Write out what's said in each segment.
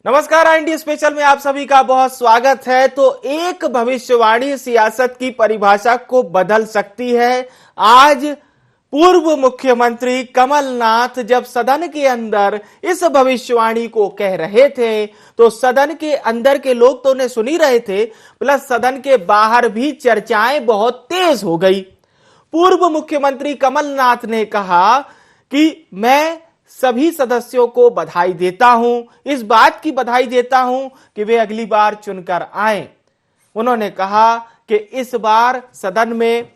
नमस्कार, India special में आप सभी का बहुत स्वागत है। तो एक भविष्यवाणी सियासत की परिभाषा को बदल सकती है। आज पूर्व मुख्यमंत्री कमलनाथ जब सदन के अंदर इस भविष्यवाणी को कह रहे थे तो सदन के अंदर के लोग तो उन्हें सुन ही रहे थे, प्लस सदन के बाहर भी चर्चाएं बहुत तेज हो गई। पूर्व मुख्यमंत्री कमलनाथ ने कहा कि मैं सभी सदस्यों को बधाई देता हूं, इस बात की बधाई देता हूं कि वे अगली बार चुनकर आए। उन्होंने कहा कि इस बार सदन में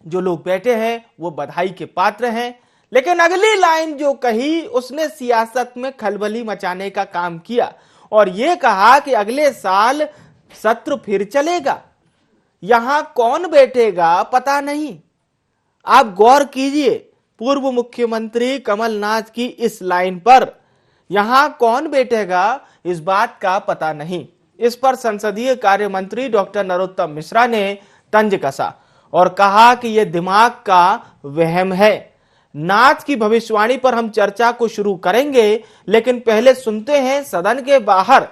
जो लोग बैठे हैं वो बधाई के पात्र हैं, लेकिन अगली लाइन जो कही उसने सियासत में खलबली मचाने का काम किया और यह कहा कि अगले साल सत्र फिर चलेगा, यहां कौन बैठेगा पता नहीं। आप गौर कीजिए पूर्व मुख्यमंत्री कमलनाथ की इस लाइन पर, यहां कौन बैठेगा इस बात का पता नहीं। इस पर संसदीय कार्य मंत्री डॉक्टर नरोत्तम मिश्रा ने तंज कसा और कहा कि यह दिमाग का वहम है। नाथ की भविष्यवाणी पर हम चर्चा को शुरू करेंगे, लेकिन पहले सुनते हैं सदन के बाहर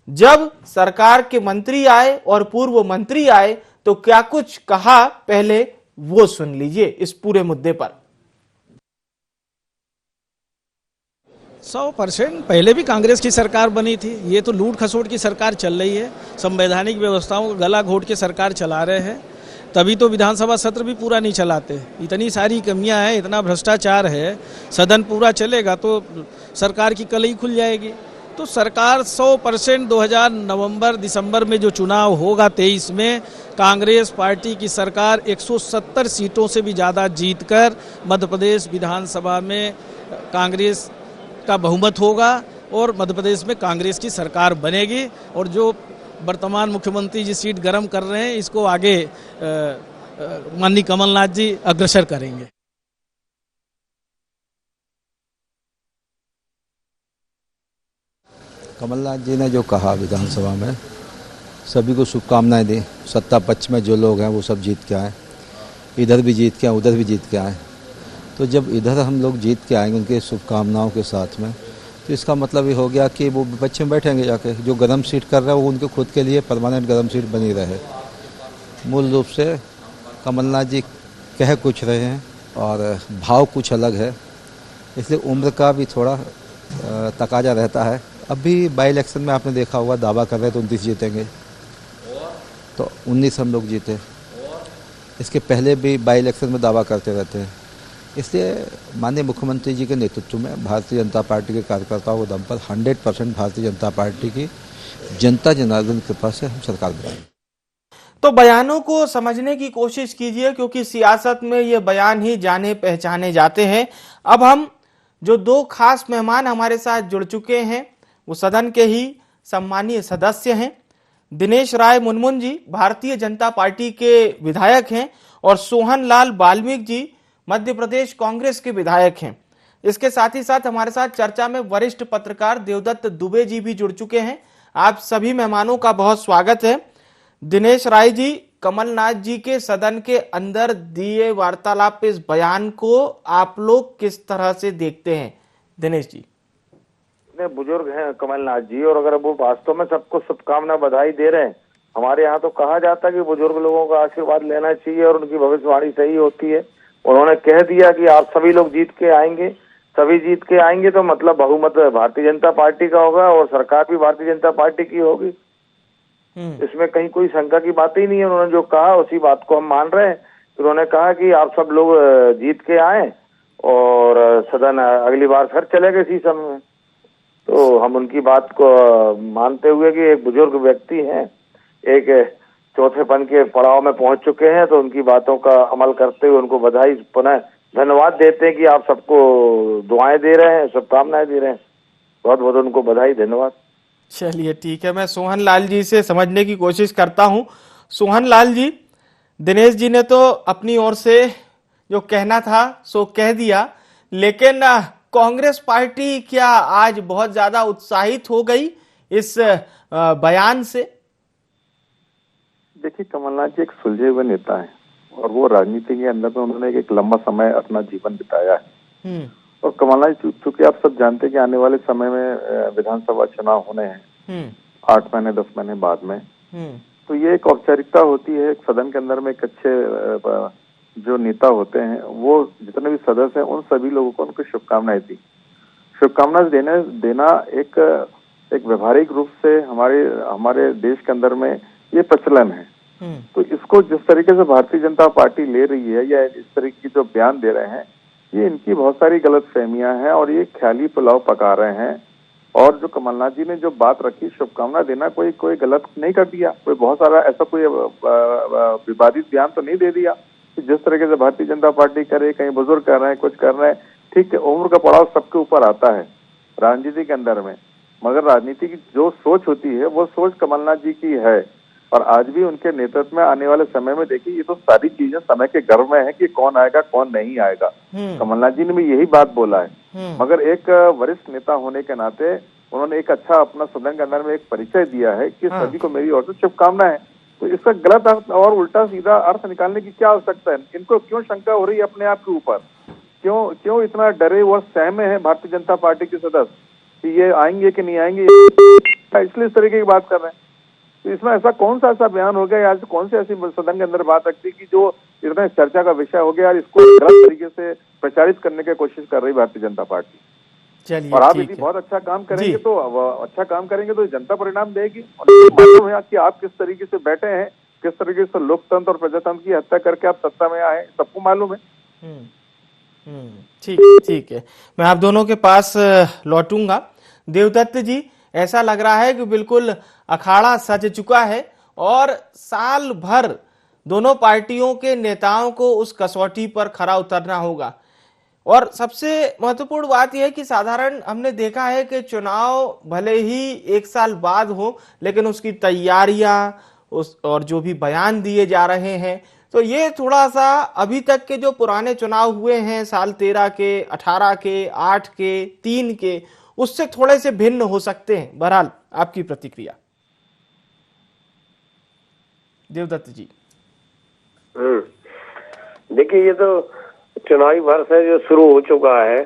जब सरकार के मंत्री आए और पूर्व मंत्री आए तो क्या कुछ कहा, पहले वो सुन लीजिए इस पूरे मुद्दे पर। 100% पहले भी कांग्रेस की सरकार बनी थी। ये तो लूट खसोट की सरकार चल रही है, संवैधानिक व्यवस्थाओं का गला घोट के सरकार चला रहे हैं। तभी तो विधानसभा सत्र भी पूरा नहीं चलाते। इतनी सारी कमियां हैं, इतना भ्रष्टाचार है। सदन पूरा चलेगा तो सरकार की कलई खुल जाएगी। तो सरकार 100% 2000 नवंबर दिसंबर में जो चुनाव होगा 23 में, कांग्रेस पार्टी की सरकार 170 सीटों से भी ज़्यादा जीतकर मध्य प्रदेश विधानसभा में कांग्रेस का बहुमत होगा और मध्य प्रदेश में कांग्रेस की सरकार बनेगी। और जो वर्तमान मुख्यमंत्री जी सीट गर्म कर रहे हैं, इसको आगे माननीय कमलनाथ जी अग्रसर करेंगे। कमलनाथ जी ने जो कहा विधानसभा में, सभी को शुभकामनाएं दी। सत्ता पक्ष में जो लोग हैं वो सब जीत के आए, इधर भी जीत के आए, उधर भी जीत के आए। तो जब इधर हम लोग जीत के आएंगे उनके शुभकामनाओं के साथ में, तो इसका मतलब ये हो गया कि वो विपक्ष में बैठेंगे जाके। जो गर्म सीट कर रहे हैं वो उनके खुद के लिए परमानेंट गर्म सीट बनी रहे। मूल रूप से कमलनाथ जी कह कुछ रहे हैं और भाव कुछ अलग है, इसलिए उम्र का भी थोड़ा तकाजा रहता है। अभी बाई इलेक्शन में आपने देखा होगा, दावा कर रहे तो 29 जीतेंगे, तो 19 हम लोग जीते। इसके पहले भी बाई इलेक्शन में दावा करते रहते हैं। इसलिए माननीय मुख्यमंत्री जी के नेतृत्व में भारतीय जनता पार्टी के कार्यकर्ताओं के दम पर 100% भारतीय जनता पार्टी की जनता जनार्दन कृपा से हम सरकार बनाएंगे। तो बयानों को समझने की कोशिश कीजिए, क्योंकि सियासत में ये बयान ही जाने पहचाने जाते हैं। अब हम जो दो खास मेहमान हमारे साथ जुड़ चुके हैं वो सदन के ही सम्मानीय सदस्य हैं। दिनेश राय मुनमुन जी भारतीय जनता पार्टी के विधायक हैं और सोहन लाल वाल्मीकि जी मध्य प्रदेश कांग्रेस के विधायक हैं। इसके साथ ही साथ हमारे साथ चर्चा में वरिष्ठ पत्रकार देवदत्त दुबे जी भी जुड़ चुके हैं। आप सभी मेहमानों का बहुत स्वागत है। दिनेश राय जी, कमलनाथ जी के सदन के अंदर दिए वार्तालाप इस बयान को आप लोग किस तरह से देखते हैं? दिनेश जी। बुजुर्ग हैं कमलनाथ जी, और अगर वो वास्तव में सबको शुभकामना बधाई दे रहे हैं, हमारे यहाँ तो कहा जाता है कि बुजुर्ग लोगों का आशीर्वाद लेना चाहिए और उनकी भविष्यवाणी सही होती है। उन्होंने कह दिया कि आप सभी लोग जीत के आएंगे, सभी जीत के आएंगे, तो मतलब बहुमत भारतीय जनता पार्टी का होगा और सरकार भी भारतीय जनता पार्टी की होगी। इसमें कहीं कोई शंका की बात ही नहीं है। उन्होंने जो कहा उसी बात को हम मान रहे हैं। उन्होंने कहा कि आप सब लोग जीत के आए और सदन अगली बार फिर चलेगा इसी समय में। तो हम उनकी बात को मानते हुए कि एक बुजुर्ग व्यक्ति हैं, एक चौथेपन के पड़ाव में पहुंच चुके हैं, तो उनकी बातों का अमल करते हुए उनको बधाई, पुनः धन्यवाद देते हैं कि आप सबको दुआएं दे रहे हैं, शुभकामनाएं दे रहे हैं। बहुत बहुत उनको बधाई, धन्यवाद। चलिए ठीक है, मैं सोहन लाल जी से समझने की कोशिश करता हूं। सोहन लाल जी, दिनेश जी ने तो अपनी ओर से जो कहना था सो कह दिया, लेकिन कांग्रेस पार्टी क्या आज बहुत ज्यादा उत्साहित हो गई इस बयान से? देखिए, कमलनाथ जी एक सुलझे हुए नेता हैं और वो राजनीति के अंदर में उन्होंने एक लंबा समय अपना जीवन बिताया है। और कमलनाथ चूंकि आप सब जानते हैं कि आने वाले समय में विधानसभा चुनाव होने हैं 8 महीने 10 महीने बाद में, तो ये एक औपचारिकता होती है एक सदन के अंदर में। एक अच्छे जो नेता होते हैं वो जितने भी सदस्य हैं उन सभी लोगों को उनको शुभकामनाएं दी। शुभकामनाएं देना एक व्यवहारिक रूप से हमारे देश के अंदर में ये प्रचलन है। तो इसको जिस तरीके से भारतीय जनता पार्टी ले रही है या इस तरीके की जो बयान दे रहे हैं, ये इनकी बहुत सारी गलतफहमियां हैं और ये ख्याली पुलाव पका रहे हैं। और जो कमलनाथ जी ने जो बात रखी शुभकामना देना, कोई गलत नहीं कर दिया, कोई बहुत सारा ऐसा कोई विवादित बयान तो नहीं दे दिया। जिस तरीके से भारतीय जनता पार्टी करे, कहीं बुजुर्ग कर रहे हैं, कुछ कर रहे हैं, ठीक है, उम्र का पड़ाव सबके ऊपर आता है राजनीति के अंदर में, मगर राजनीति की जो सोच होती है वो सोच कमलनाथ जी की है। और आज भी उनके नेतृत्व में आने वाले समय में देखिए, ये तो सारी चीजें समय के गर्भ में है कि कौन आएगा कौन नहीं आएगा। कमलनाथ जी ने भी यही बात बोला है, मगर एक वरिष्ठ नेता होने के नाते उन्होंने एक अच्छा अपना सदन के अंदर में एक परिचय दिया है कि सभी को मेरी ओर से शुभकामनाएं। तो इसका गलत अर्थ और उल्टा सीधा अर्थ निकालने की क्या आवश्यकता है? इनको क्यों शंका हो रही है अपने आप के ऊपर? क्यों इतना डरे व सहमे है भारतीय जनता पार्टी के सदस्य कि ये आएंगे कि नहीं आएंगे, इसलिए इस तरीके की बात कर रहे हैं? तो इसमें ऐसा कौन सा ऐसा बयान हो गया, आज कौन सी ऐसी सदन के अंदर बात रखती कि जो इतना चर्चा का विषय हो गया और इसको गलत तरीके से प्रचारित करने की कोशिश कर रही भारतीय जनता पार्टी। चलिए, और आप यदि बहुत अच्छा काम करेंगे तो जनता परिणाम देगी। और मालूम है कि आप किस तरीके से बैठे हैं, किस तरीके से लोकतंत्र और प्रजातंत्र की हत्या करके आप सत्ता में आए, सबको मालूम है। ठीक है, मैं आप दोनों के पास लौटूंगा। देवदत्त जी, ऐसा लग रहा है कि बिल्कुल अखाड़ा सज चुका है और साल भर दोनों पार्टियों के नेताओं को उस कसौटी पर खरा उतरना होगा। और सबसे महत्वपूर्ण बात यह है कि साधारण हमने देखा है कि चुनाव भले ही 1 साल बाद हो, लेकिन उसकी तैयारियां और जो भी बयान दिए जा रहे हैं, तो ये थोड़ा सा अभी तक के जो पुराने चुनाव हुए हैं साल 13 के, 18 के, 8 के, 3 के, उससे थोड़े से भिन्न हो सकते हैं। बहरहाल आपकी प्रतिक्रिया देवदत्त जी। देखिए, ये तो चुनावी वर्ष है जो शुरू हो चुका है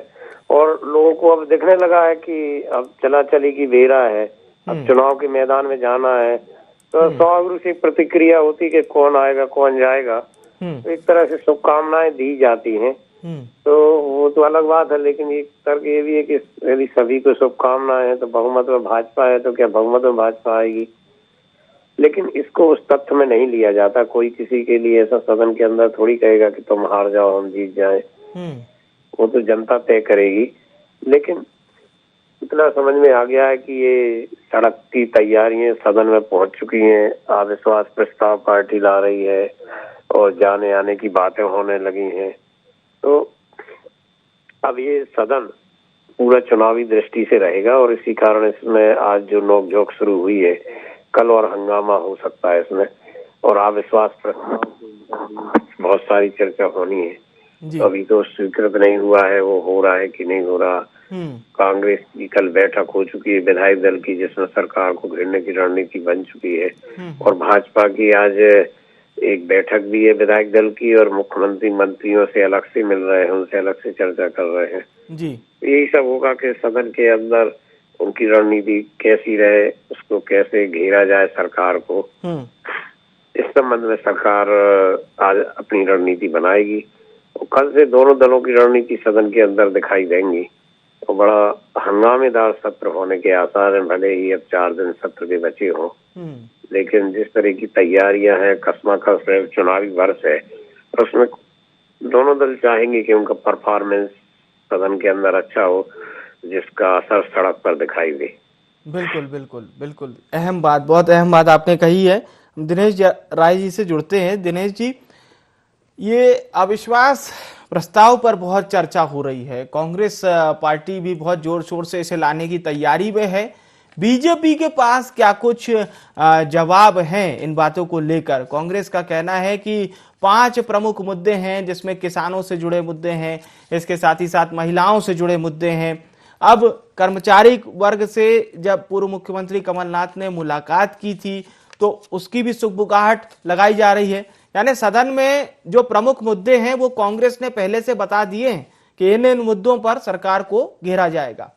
और लोगों को अब दिखने लगा है कि अब चला चली की बेरा है, अब चुनाव के मैदान में जाना है। तो स्वाभाविक से प्रतिक्रिया होती कि कौन आएगा कौन जाएगा, तो एक तरह से शुभकामनाएं दी जाती हैं। तो वो तो अलग बात है, लेकिन एक तर्क ये भी है कि यदि सभी को शुभकामनाएं हैं तो बहुमत में भाजपा है, तो क्या बहुमत में भाजपा आएगी? लेकिन इसको उस तथ्य में नहीं लिया जाता। कोई किसी के लिए ऐसा सदन के अंदर थोड़ी कहेगा कि तुम हार जाओ हम जीत जाएं, वो तो जनता तय करेगी। लेकिन इतना समझ में आ गया है कि ये सड़क की तैयारियां सदन में पहुंच चुकी हैं, अविश्वास प्रस्ताव पार्टी ला रही है और जाने आने की बातें होने लगी हैं। तो अब ये सदन पूरा चुनावी दृष्टि से रहेगा और इसी कारण इसमें आज जो नोकझोंक शुरू हुई है, कल और हंगामा हो सकता है इसमें। और अविश्वास प्रस्ताव बहुत सारी चर्चा होनी है। अभी तो स्वीकृत नहीं हुआ है, वो हो रहा है कि नहीं हो रहा। कांग्रेस की कल बैठक हो चुकी है विधायक दल की, जिसमें सरकार को घेरने की रणनीति बन चुकी है। और भाजपा की आज एक बैठक भी है विधायक दल की और मुख्यमंत्री मंत्रियों से अलग से मिल रहे हैं, उनसे अलग से चर्चा कर रहे हैं जी। यही सब होगा कि सदन के अंदर उनकी रणनीति कैसी रहे, उसको कैसे घेरा जाए सरकार को। इस संबंध में सरकार आज अपनी रणनीति बनाएगी और कल से दोनों दलों की रणनीति सदन के अंदर दिखाई देंगी। और बड़ा हंगामेदार सत्र होने के आसार हैं, भले ही अब 4 दिन सत्र के बचे हों, लेकिन जिस तरह की तैयारियां हैं, कसमाकस है, चुनावी वर्ष है, उसमें दोनों दल चाहेंगे कि उनका परफॉर्मेंस सदन के अंदर अच्छा हो, जिसका असर सड़क पर दिखाई दे। बिल्कुल बिल्कुल बिल्कुल, अहम बात, बहुत अहम बात आपने कही है। दिनेश राय जी से जुड़ते हैं। दिनेश जी, ये अविश्वास प्रस्ताव पर बहुत चर्चा हो रही है, कांग्रेस पार्टी भी बहुत जोर शोर से इसे लाने की तैयारी में है। बीजेपी के पास क्या कुछ जवाब हैं इन बातों को लेकर? कांग्रेस का कहना है कि 5 प्रमुख मुद्दे हैं, जिसमें किसानों से जुड़े मुद्दे हैं, इसके साथ ही साथ महिलाओं से जुड़े मुद्दे हैं। अब कर्मचारी वर्ग से जब पूर्व मुख्यमंत्री कमलनाथ ने मुलाकात की थी तो उसकी भी सुगबुगाहट लगाई जा रही है। यानी सदन में जो प्रमुख मुद्दे हैं वो कांग्रेस ने पहले से बता दिए हैं कि इन मुद्दों पर सरकार को घेरा जाएगा?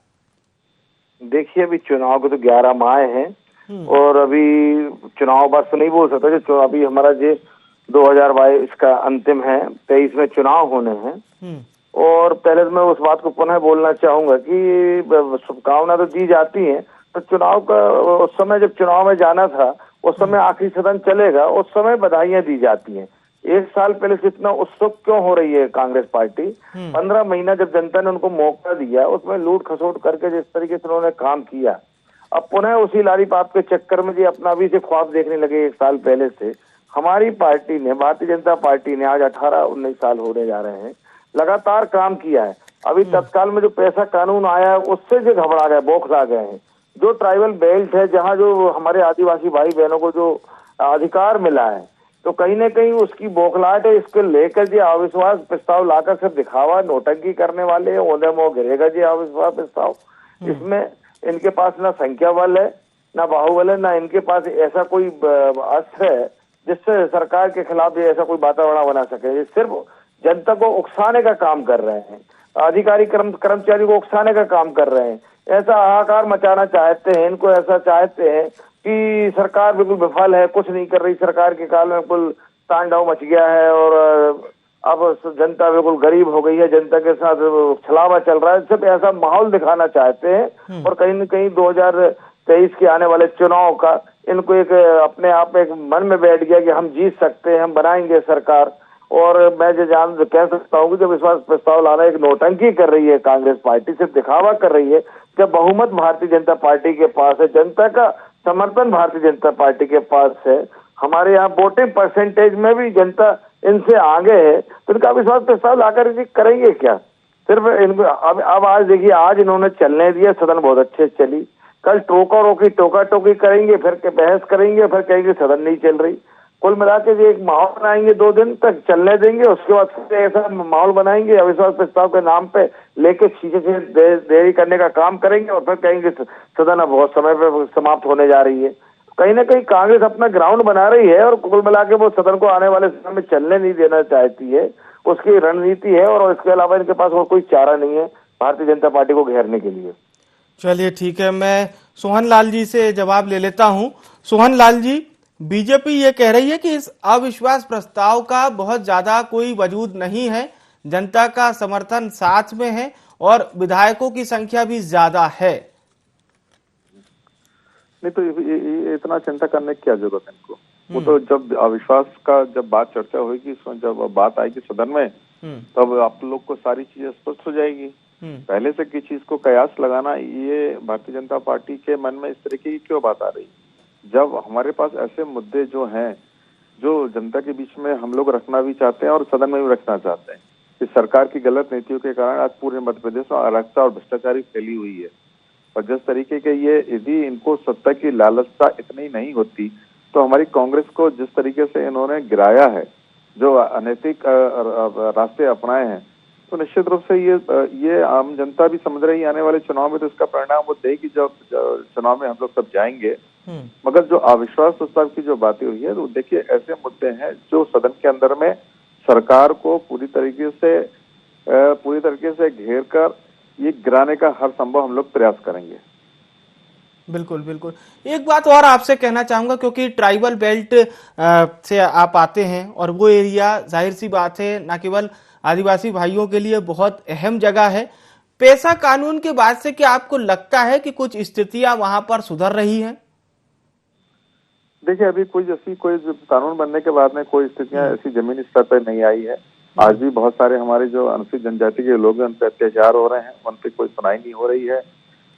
देखिए, अभी चुनाव को तो 11 माह हैं और अभी चुनाव बस नहीं बोल सकता जो अभी हमारा जो 2022 का अंतिम है, 23 में चुनाव होने हैं। और पहले तो मैं उस बात को पुनः बोलना चाहूंगा कि शुभकामना तो दी जाती है, तो चुनाव का उस समय जब चुनाव में जाना था उस समय आखिरी सदन चलेगा, उस समय बधाइयां दी जाती हैं। एक साल पहले से इतना उत्सुक क्यों हो रही है कांग्रेस पार्टी? 15 महीना जब जनता ने उनको मौका दिया, उसमें लूट खसोट करके जिस तरीके से उन्होंने काम किया, अब पुनः उसी लारी पाप के चक्कर में जी अपना भी से ख्वाब देखने लगे। एक साल पहले से हमारी पार्टी ने, भारतीय जनता पार्टी ने, आज 18-19 साल होने जा रहे हैं, लगातार काम किया है। अभी तत्काल में जो पैसा कानून आया है उससे जो घबरा गए, बौखला गए हैं। जो ट्राइबल बेल्ट है, जहाँ जो हमारे आदिवासी भाई बहनों को जो अधिकार मिला है, तो कहीं न कहीं उसकी बौखलाहट है। इसको लेकर जी अविश्वास प्रस्ताव लाकर सिर्फ दिखावा, नोटंकी करने वाले हैं। ओंधे मुंह गिरेगा जी अविश्वास प्रस्ताव। इसमें इनके पास ना संख्या बल है, ना बाहुबल है, ना इनके पास ऐसा कोई अस्त्र है जिससे सरकार के खिलाफ ये ऐसा कोई वातावरण बना सके। ये सिर्फ जनता को उकसाने का काम कर रहे हैं, अधिकारी कर्मचारी को उकसाने का काम कर रहे हैं। ऐसा हाहाकार मचाना चाहते हैं, इनको ऐसा चाहते हैं कि सरकार बिल्कुल विफल है, कुछ नहीं कर रही। सरकार के काल में बिल्कुल तांडव मच गया है और अब जनता बिल्कुल गरीब हो गई है, जनता के साथ छलावा चल रहा है। सिर्फ ऐसा माहौल दिखाना चाहते हैं और कहीं न कहीं 2023 के आने वाले चुनाव का इनको एक अपने आप में एक मन में बैठ गया कि हम जीत सकते हैं, हम बनाएंगे सरकार। और मैं जो कह सकता हूँ कि जब विश्वास प्रस्ताव लाना एक नौटंकी कर रही है कांग्रेस पार्टी, सिर्फ दिखावा कर रही है, जब बहुमत भारतीय जनता पार्टी के पास है, जनता का समर्थन भारतीय जनता पार्टी के पास है, हमारे यहाँ वोटिंग परसेंटेज में भी जनता इनसे आगे है, तो इनका विश्वास प्रस्ताव लाकर करेंगे क्या? सिर्फ इनको अब आज देखिए, आज इन्होंने चलने दिया, सदन बहुत अच्छे चली। कल टोका टोकी करेंगे, फिर बहस करेंगे, फिर कहेंगे सदन नहीं चल रही। कुल मिला के एक माहौल बनाएंगे, 2 दिन तक चलने देंगे, उसके बाद फिर ऐसा माहौल बनाएंगे, अविश्वास प्रस्ताव के नाम पे लेके शीशे से देरी करने का काम करेंगे और फिर कहेंगे सदन अब बहुत समय पे समाप्त होने जा रही है। कहीं ना कहीं कांग्रेस अपना ग्राउंड बना रही है और कुल मिला के वो सदन को आने वाले समय में चलने नहीं देना चाहती है, उसकी रणनीति है। और इसके अलावा इनके पास और कोई चारा नहीं है भारतीय जनता पार्टी को घेरने के लिए। चलिए ठीक है, मैं सोहन लाल जी से जवाब ले लेता हूं। सोहन लाल जी, बीजेपी ये कह रही है कि इस अविश्वास प्रस्ताव का बहुत ज्यादा कोई वजूद नहीं है, जनता का समर्थन साथ में है और विधायकों की संख्या भी ज्यादा है। नहीं तो ये इतना चिंता करने की क्या जरूरत है इनको? वो तो जब अविश्वास का जब बात चर्चा होगी, जब बात आएगी सदन में, तब आप लोग को सारी चीजें स्पष्ट हो जाएगी। पहले से किसी चीज को कयास लगाना, ये भारतीय जनता पार्टी के मन में इस तरीके की क्यों बात आ रही? जब हमारे पास ऐसे मुद्दे जो हैं, जो जनता के बीच में हम लोग रखना भी चाहते हैं और सदन में भी रखना चाहते हैं, कि सरकार की गलत नीतियों के कारण आज पूरे मध्य प्रदेश में अराजकता और भ्रष्टाचारी फैली हुई है। और जिस तरीके के ये, यदि इनको सत्ता की लालसा इतनी नहीं होती, तो हमारी कांग्रेस को जिस तरीके से इन्होंने गिराया है, जो अनैतिक रास्ते अपनाए हैं, तो निश्चित रूप से ये आम जनता भी समझ रही है। आने वाले चुनाव में तो इसका परिणाम वो देगी जब चुनाव में हम लोग सब जाएंगे। मगर जो अविश्वास प्रस्ताव की जो बातें हुई है, तो देखिए ऐसे मुद्दे हैं जो सदन के अंदर में सरकार को पूरी तरीके से घेर कर ये गिराने का हर संभव हम लोग प्रयास करेंगे। बिल्कुल बिल्कुल। एक बात और आपसे कहना चाहूंगा, क्योंकि ट्राइबल बेल्ट से आप आते हैं और वो एरिया जाहिर सी बात है न केवल आदिवासी भाइयों के लिए बहुत अहम जगह है। पेशा कानून के बाद से क्या आपको लगता है कि कुछ स्थितियां वहां पर सुधर रही हैं? देखिए, अभी कोई कानून बनने के बाद में कोई स्थितियां ऐसी जमीनी स्तर पर नहीं आई है। आज भी बहुत सारे हमारे जो अनुसूचित जनजाति के लोग हैं, उन पर अत्याचार हो रहे हैं, उन पर कोई सुनाई नहीं हो रही है।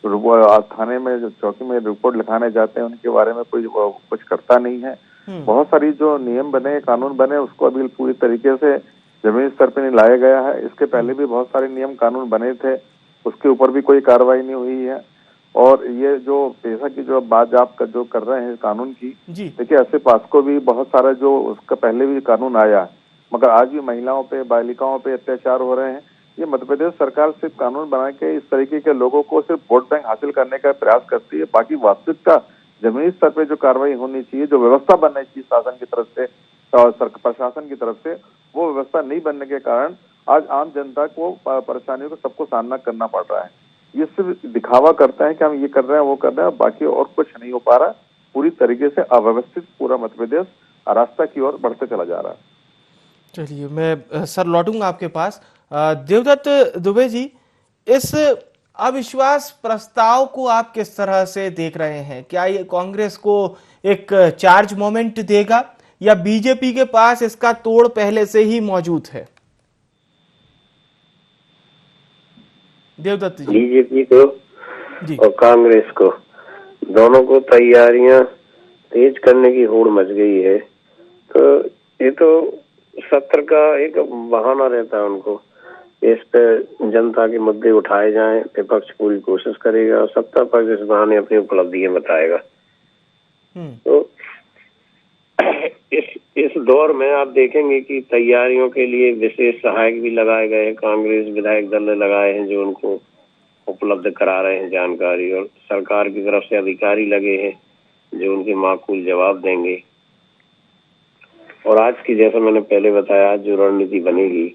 तो थाने में जो चौकी में रिपोर्ट लिखाने जाते हैं, उनके बारे में कोई कुछ करता नहीं है। बहुत सारी जो नियम बने, कानून बने, उसको अभी पूरी तरीके से जमीनी स्तर पर नहीं लाया गया है। इसके पहले भी बहुत सारे नियम कानून बने थे, उसके ऊपर भी कोई कार्रवाई नहीं हुई है। और ये जो पेशा की जो बात आप जो कर रहे हैं कानून की, देखिए ऐसे पास को भी बहुत सारा जो उसका पहले भी कानून आया, मगर आज भी महिलाओं पे, बालिकाओं पे अत्याचार हो रहे हैं। ये मध्य प्रदेश सरकार सिर्फ कानून बना के इस तरीके के लोगों को सिर्फ वोट बैंक हासिल करने का प्रयास करती है। बाकी वास्तविकता जमीनी स्तर पे जो कार्रवाई होनी चाहिए, जो व्यवस्था बननी चाहिए शासन की तरफ से और प्रशासन की तरफ से, वो व्यवस्था नहीं बनने के कारण आज आम जनता को परेशानियों का सबको सामना करना पड़ रहा है। ये सिर्फ दिखावा करता है कि हम ये कर रहे हैं वो कर रहे हैं, बाकी और कुछ नहीं हो पा रहा। पूरी तरीके से अव्यवस्थित पूरा मध्य प्रदेश अराजकता की ओर बढ़ते चला जा रहा है। चलिए, मैं सर लौटूंगा आपके पास। देवदत्त दुबे जी, इस अविश्वास प्रस्ताव को आप किस तरह से देख रहे हैं? क्या ये कांग्रेस को एक चार्ज मोमेंट देगा या बीजेपी के पास इसका तोड़ पहले से ही मौजूद है? देवदत्त जी। बीजेपी को जी और कांग्रेस को दोनों को तैयारियां तेज करने की होड़ मच गई है। तो ये तो सत्र का एक बहाना रहता है उनको, इस पे जनता के मुद्दे उठाए जाएं, विपक्ष पूरी कोशिश करेगा और सत्ता पक्ष इस बहाने अपनी उपलब्धियां बताएगा। तो इस दौर में आप देखेंगे कि तैयारियों के लिए विशेष सहायक भी लगाए गए हैं, कांग्रेस विधायक दल ने लगाए हैं जो उनको उपलब्ध करा रहे हैं जानकारी, और सरकार की तरफ से अधिकारी लगे हैं जो उनके माकूल जवाब देंगे। और आज की, जैसा मैंने पहले बताया, आज जो रणनीति बनेगी,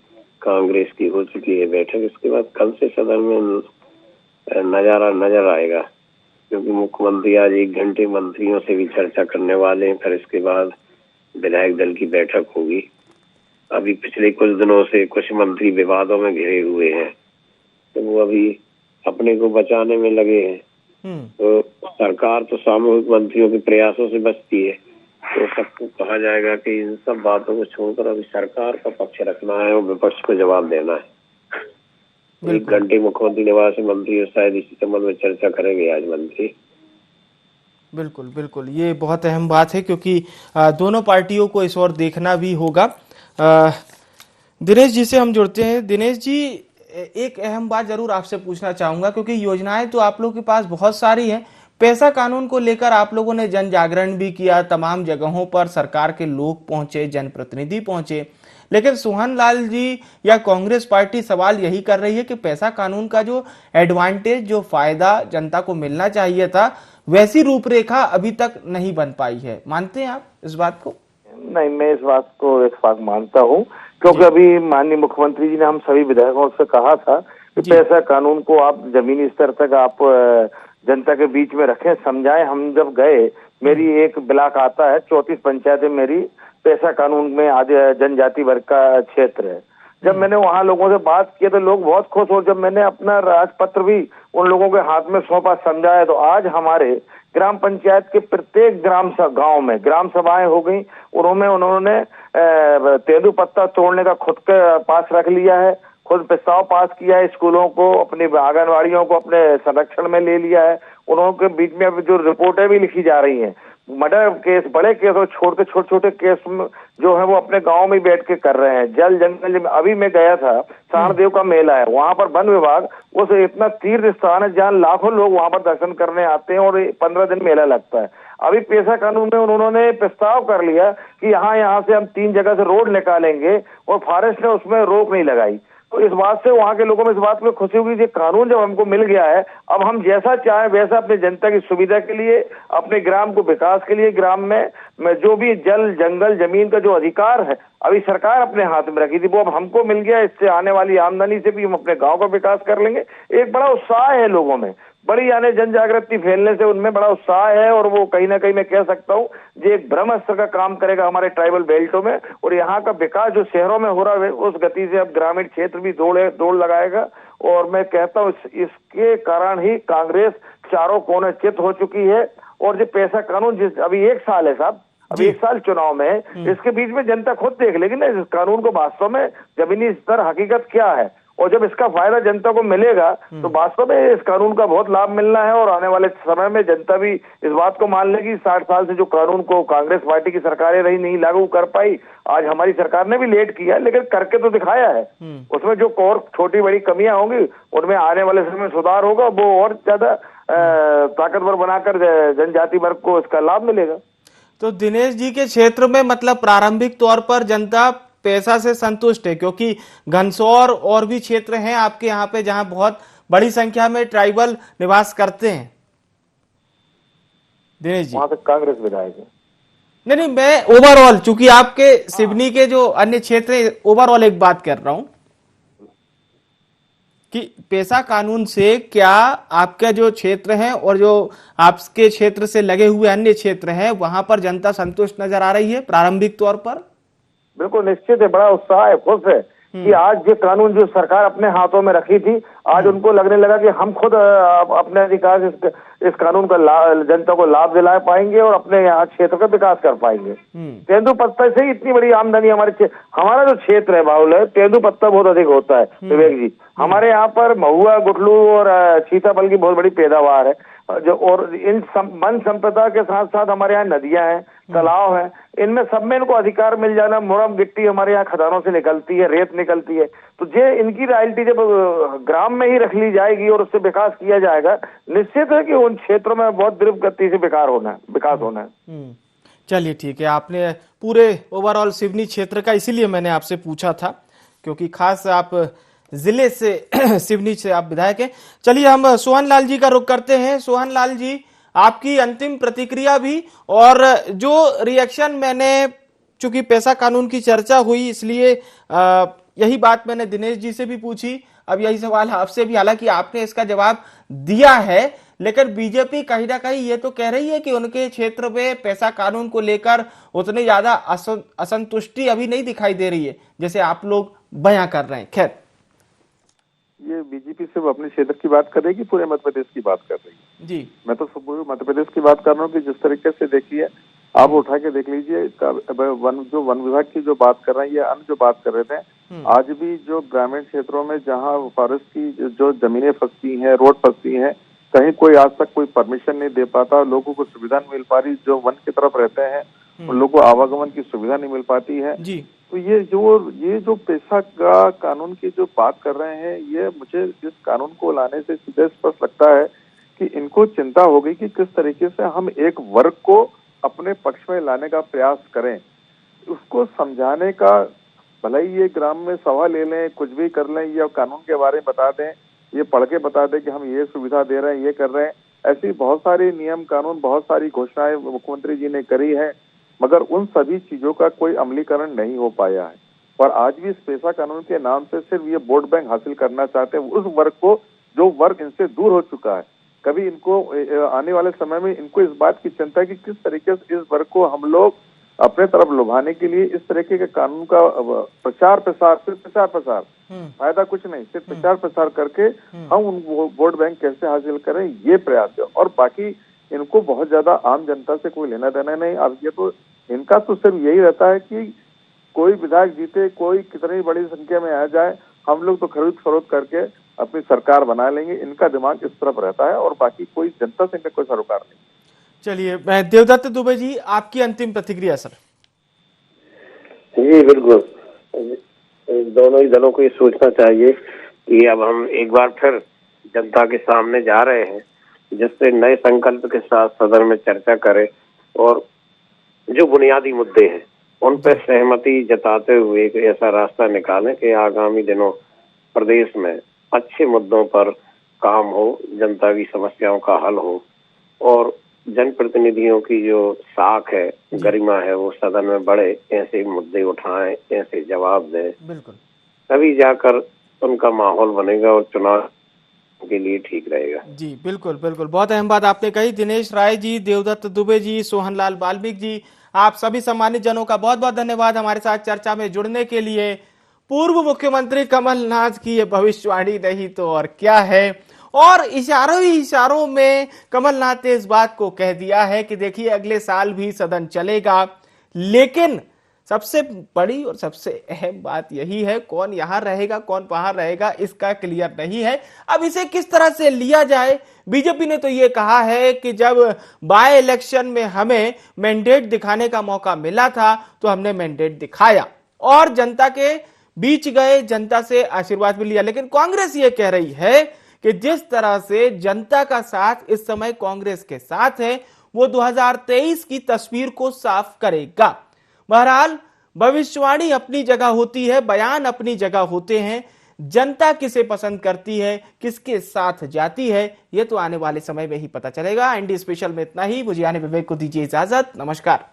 कांग्रेस की हो चुकी है बैठक, इसके बाद कल से सदन में नजारा नजर आएगा, क्योंकि मुख्यमंत्री आज 1 घंटे मंत्रियों से भी चर्चा करने वाले हैं। फिर इसके बाद विधायक दल की बैठक होगी। अभी पिछले कुछ दिनों से कुछ मंत्री विवादों में घिरे हुए हैं, तो वो अभी अपने को बचाने में लगे हैं। तो सरकार तो सामूहिक मंत्रियों के प्रयासों से बचती है, तो सबको कहा जाएगा कि इन सब बातों को छोड़कर अभी सरकार का पक्ष रखना है और विपक्ष को जवाब देना है। 1 घंटे मुख्यमंत्री निवास में मंत्री शायद इसी संबंध में चर्चा करेंगे आज मंत्री। बिल्कुल बिल्कुल, ये बहुत अहम बात है क्योंकि दोनों पार्टियों को इस ओर देखना भी होगा। दिनेश जी से हम जुड़ते हैं। दिनेश जी, एक अहम बात जरूर आपसे पूछना चाहूंगा, क्योंकि योजनाएं तो आप लोगों के पास बहुत सारी हैं। पैसा कानून को लेकर आप लोगों ने जन जागरण भी किया, तमाम जगहों पर सरकार के लोग पहुंचे, जनप्रतिनिधि पहुंचे, लेकिन सोहन लाल जी या कांग्रेस पार्टी सवाल यही कर रही है कि पैसा कानून का जो एडवांटेज, जो फायदा जनता को मिलना चाहिए था, वैसी रूपरेखा अभी तक नहीं बन पाई है। मानते हैं आप इस बात को? नहीं, मैं इस बात को इत्तेफाक मानता हूँ, क्योंकि अभी माननीय मुख्यमंत्री जी ने हम सभी विधायकों से कहा था कि पैसा कानून को आप जमीनी स्तर तक आप जनता के बीच में रखें, समझाएं। हम जब गए, मेरी एक ब्लॉक आता है, 34 पंचायतें मेरी पैसा कानून में आज जनजाति वर्ग का क्षेत्र है। जब मैंने वहाँ लोगों से बात की तो लोग बहुत खुश हो। जब मैंने अपना राजपत्र भी उन लोगों के हाथ में सौंपा, समझाया, तो आज हमारे ग्राम पंचायत के प्रत्येक गांव में ग्राम सभाएं हो गई। उन्होंने तेंदुपत्ता तोड़ने का खुद के पास रख लिया है, खुद प्रस्ताव पास किया है, स्कूलों को, अपनी आंगनवाड़ियों को अपने संरक्षण में ले लिया है। उनके बीच में अब जो रिपोर्टें भी लिखी जा रही हैं, मर्डर केस, बड़े केस और छोटे छोटे केस जो है वो अपने गांव में बैठ के कर रहे हैं। जल जंगल, अभी मैं गया था, सारणदेव का मेला है, वहां पर वन विभाग, उस इतना तीर्थ स्थान है जहाँ लाखों लोग वहां पर दर्शन करने आते हैं और 15 दिन मेला लगता है। अभी पैसा कानून में उन्होंने प्रस्ताव कर लिया कि यहाँ से हम 3 जगह से रोड निकालेंगे, और फॉरेस्ट ने उसमें रोक नहीं लगाई। तो इस बात से वहां के लोगों में इस बात में खुशी हुई कि कानून जब हमको मिल गया है, अब हम जैसा चाहें वैसा अपनी जनता की सुविधा के लिए, अपने ग्राम को विकास के लिए, ग्राम में जो भी जल जंगल जमीन का जो अधिकार है अभी सरकार अपने हाथ में रखी थी, वो अब हमको मिल गया। इससे आने वाली आमदनी से भी हम अपने गांव का विकास कर लेंगे। एक बड़ा उत्साह है लोगों में, बड़ी यानी जन जागृति फैलने से उनमें बड़ा उत्साह है, और वो कहीं ना कहीं मैं कह सकता हूँ ये एक ब्रह्मास्त्र का काम करेगा हमारे ट्राइबल बेल्टों में, और यहाँ का विकास जो शहरों में हो रहा है उस गति से अब ग्रामीण क्षेत्र भी दौड़ लगाएगा। और मैं कहता हूँ इसके कारण ही कांग्रेस चारों कोने चित हो चुकी है। और जो पैसा कानून अभी 1 साल है साहब, अभी 1 साल चुनाव में, इसके बीच में जनता खुद देख लेगी ना इस कानून को वास्तव में जमीनी स्तर हकीकत क्या है, और जब इसका फायदा जनता को मिलेगा तो वास्तव में इस कानून का बहुत लाभ मिलना है। और आने वाले समय में जनता भी इस बात को मान लेगी। 60 साल से जो कानून को कांग्रेस पार्टी की सरकारें रही नहीं लागू कर पाई, आज हमारी सरकार ने भी लेट किया लेकिन करके तो दिखाया है। उसमें जो और छोटी बड़ी कमियां होंगी उनमें आने वाले समय में सुधार होगा, वो और ज्यादा ताकतवर बनाकर जनजाति वर्ग को इसका लाभ मिलेगा। तो दिनेश जी के क्षेत्र में मतलब प्रारंभिक तौर पर जनता पैसा से संतुष्ट है, क्योंकि घनसौर और भी क्षेत्र हैं आपके यहाँ पे जहां बहुत बड़ी संख्या में ट्राइबल निवास करते हैं। दिनेश जी, वहां तक कांग्रेस विधायक है। नहीं, मैं ओवरऑल, चूंकि आपके सिवनी के जो अन्य क्षेत्र है, ओवरऑल एक बात कर रहा हूं। कि पेशा कानून से क्या आपका जो क्षेत्र है और जो आपके क्षेत्र से लगे हुए अन्य क्षेत्र हैं वहां पर जनता संतुष्ट नजर आ रही है प्रारंभिक तौर पर? बिल्कुल निश्चित है, बड़ा उत्साह है, खुश है कि आज ये कानून जो सरकार अपने हाथों में रखी थी, आज उनको लगने लगा कि हम खुद अपने अधिकार से इस कानून का जनता को लाभ दिला पाएंगे और अपने यहाँ क्षेत्र का विकास कर पाएंगे। तेंदुपत्ता से ही इतनी बड़ी आमदनी हमारा जो क्षेत्र है बाहुल है, तेंदुपत्ता बहुत अधिक होता है विवेक जी। हमारे यहाँ पर महुआ, गुटलू और सीताफल की बहुत बड़ी पैदावार है जो, और इन वन संपदा के साथ साथ हमारे यहाँ नदियां हैं, तालाब हैं, इनमें सब में इनको अधिकार मिल जाना। मुरम गिट्टी हमारे यहाँ खदानों से निकलती है, रेत निकलती है, तो ये इनकी रॉयल्टी जब ग्राम में ही रख ली जाएगी और उससे विकास किया जाएगा, निश्चित है कि उन क्षेत्रों में बहुत द्रुत गति से विकास होना है। चलिए ठीक है, आपने पूरे ओवरऑल सिवनी क्षेत्र का इसीलिए मैंने आपसे पूछा था क्योंकि खास आप जिले से सिवनी से आप विधायक हैं। चलिए हम सोहन लाल जी का रुख करते हैं। सोहन लाल जी, आपकी अंतिम प्रतिक्रिया भी और जो रिएक्शन मैंने, चूंकि पेशा कानून की चर्चा हुई इसलिए यही बात मैंने दिनेश जी से भी पूछी, अब यही सवाल आपसे भी, हालांकि आपने इसका जवाब दिया है, लेकिन बीजेपी कहीं ना कहीं ये तो कह रही है कि उनके क्षेत्र में पेशा कानून को लेकर उतनी ज्यादा असंतुष्टि अभी नहीं दिखाई दे रही है जैसे आप लोग बयां कर रहे हैं। खैर, ये बीजेपी सिर्फ अपने क्षेत्र की बात कर रही है कि पूरे मध्य प्रदेश की बात कर रही है? जी, मैं तो पूरे मध्य प्रदेश की बात कर रहा हूँ कि जिस तरीके से देखिए, आप उठा के देख लीजिए, वन विभाग की जो बात कर रहे हैं या अन्य जो बात कर रहे थे, आज भी जो ग्रामीण क्षेत्रों में जहाँ फॉरेस्ट की जो जमीनें फंसती हैं, रोड फंसती हैं, कहीं कोई आज तक कोई परमिशन नहीं दे पाता, लोगों को सुविधा नहीं मिल पा रही, जो वन की तरफ रहते हैं उन लोगों को आवागमन की सुविधा नहीं मिल पाती है जी। तो ये जो पेशा का कानून की जो बात कर रहे हैं, ये मुझे इस कानून को लाने से सीधे स्पष्ट लगता है कि इनको चिंता हो गई कि किस तरीके से हम एक वर्ग को अपने पक्ष में लाने का प्रयास करें, उसको समझाने का। भले ही ये ग्राम में सभा ले लें, कुछ भी कर लें, या कानून के बारे में बता दें, ये पढ़ के बता दें कि हम ये सुविधा दे रहे हैं, ये कर रहे हैं, ऐसी बहुत सारी नियम कानून, बहुत सारी घोषणाएं मुख्यमंत्री जी ने करी है, मगर उन सभी चीजों का कोई अमलीकरण नहीं हो पाया है। और आज भी इस पेशा कानून के नाम से सिर्फ ये वोट बैंक हासिल करना चाहते हैं उस वर्ग को जो वर्ग इनसे दूर हो चुका है। कभी इनको आने वाले समय में इनको इस बात की चिंता है कि किस तरीके से इस वर्ग को हम लोग अपने तरफ लुभाने के लिए इस तरीके के कानून का प्रचार प्रसार, सिर्फ प्रचार प्रसार, फायदा कुछ नहीं, सिर्फ प्रचार प्रसार करके हम उन वोट बैंक कैसे हासिल करें, ये प्रयास है। और बाकी इनको बहुत ज्यादा आम जनता से कोई लेना देना नहीं। अब ये तो इनका तो सिर्फ यही रहता है कि कोई विधायक जीते, कोई कितनी बड़ी संख्या में आ जाए, हम लोग तो खरीद फरोख्त करके अपनी सरकार बना लेंगे, इनका दिमाग इस तरफ रहता है और बाकी कोई जनता से इनका कोई सरोकार नहीं। चलिए, देवदत्त दुबे जी, आपकी अंतिम प्रतिक्रिया सर। जी बिल्कुल, दोनों ही दलों को ये सोचना चाहिए कि अब हम एक बार फिर जनता के सामने जा रहे हैं, जिससे नए संकल्प के साथ सदन में चर्चा करें और जो बुनियादी मुद्दे हैं उन पर सहमति जताते हुए एक ऐसा रास्ता निकालें कि आगामी दिनों प्रदेश में अच्छे मुद्दों पर काम हो, जनता की समस्याओं का हल हो और जनप्रतिनिधियों की जो साख है, गरिमा है, वो सदन में बढ़े, ऐसे मुद्दे उठाएं, ऐसे जवाब दें, बिल्कुल, तभी जाकर उनका माहौल बनेगा और चुनाव के लिए ठीक रहेगा। जी बिल्कुल बिल्कुल, बहुत अहम बात आपने कही। दिनेश राय जी, देवदत्त दुबे जी, सोहन लाल वाल्मीकि जी, आप सभी सम्मानित जनों का बहुत बहुत धन्यवाद हमारे साथ चर्चा में जुड़ने के लिए। पूर्व मुख्यमंत्री कमलनाथ की ये भविष्यवाणी नहीं तो और क्या है, और इशारों ही इशारों में कमलनाथ ने इस बात को कह दिया है कि देखिए अगले साल भी सदन चलेगा, लेकिन सबसे बड़ी और सबसे अहम बात यही है, कौन यहां रहेगा कौन वहां रहेगा इसका क्लियर नहीं है। अब इसे किस तरह से लिया जाए, बीजेपी ने तो ये कहा है कि जब बाय इलेक्शन में हमें मैंडेट दिखाने का मौका मिला था तो हमने मैंडेट दिखाया और जनता के बीच गए, जनता से आशीर्वाद भी लिया। लेकिन कांग्रेस ये कह रही है कि जिस तरह से जनता का साथ इस समय कांग्रेस के साथ है वो 2023 की तस्वीर को साफ करेगा। बहरहाल भविष्यवाणी अपनी जगह होती है, बयान अपनी जगह होते हैं, जनता किसे पसंद करती है, किसके साथ जाती है, ये तो आने वाले समय में ही पता चलेगा। एनडी स्पेशल में इतना ही। मुझे आने विवेक को दीजिए इजाजत। नमस्कार।